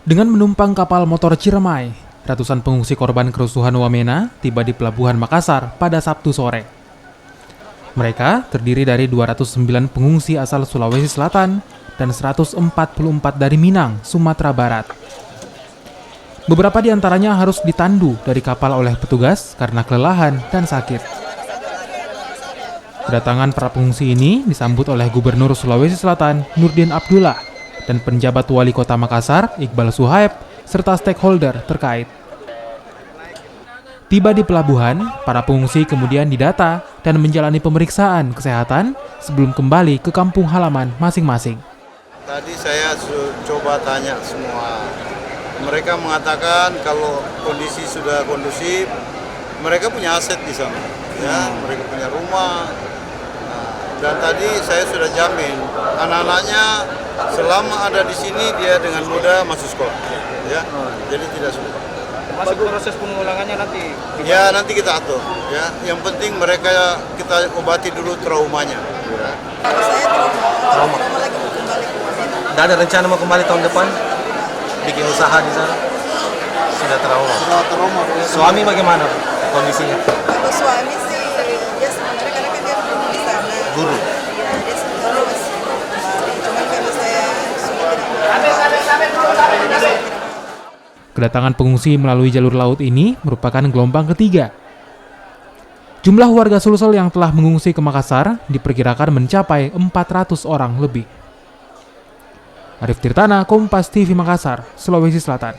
Dengan menumpang kapal motor Ciremai, ratusan pengungsi korban kerusuhan Wamena tiba di Pelabuhan Makassar pada Sabtu sore. Mereka terdiri dari 209 pengungsi asal Sulawesi Selatan dan 144 dari Minang, Sumatera Barat. Beberapa di antaranya harus ditandu dari kapal oleh petugas karena kelelahan dan sakit. Kedatangan para pengungsi ini disambut oleh Gubernur Sulawesi Selatan, Nurdin Abdullah, dan penjabat Wali Kota Makassar, Iqbal Suhaib, serta stakeholder terkait. Tiba di pelabuhan, para pengungsi kemudian didata dan menjalani pemeriksaan kesehatan sebelum kembali ke kampung halaman masing-masing. Tadi saya coba tanya semua. Mereka mengatakan kalau kondisi sudah kondusif, mereka punya aset di sana. Ya, mereka punya rumah. Dan tadi saya sudah jamin anak-anaknya selama ada di sini dia dengan mudah masuk sekolah, ya. Jadi tidak sulit. Masuk proses pemulangannya nanti? Ya nanti kita atur, ya. Yang penting mereka kita obati dulu traumanya. Ya. Trauma lagi mau kembali ke Wamena. Tidak ada rencana mau kembali tahun depan? Bikin usaha di sana? Sudah trauma. Suami bagaimana kondisinya? Kalau suami sih dia sebenarnya karena kan dia guru di sana. Guru? Iya, dia sebenarnya masih kembali. Cuma karena saya sudah tidak mau. Kedatangan pengungsi melalui jalur laut ini merupakan gelombang ketiga. Jumlah warga Sulsel yang telah mengungsi ke Makassar diperkirakan mencapai 400 orang lebih. Arif Tirtana, Kompas TV Makassar, Sulawesi Selatan.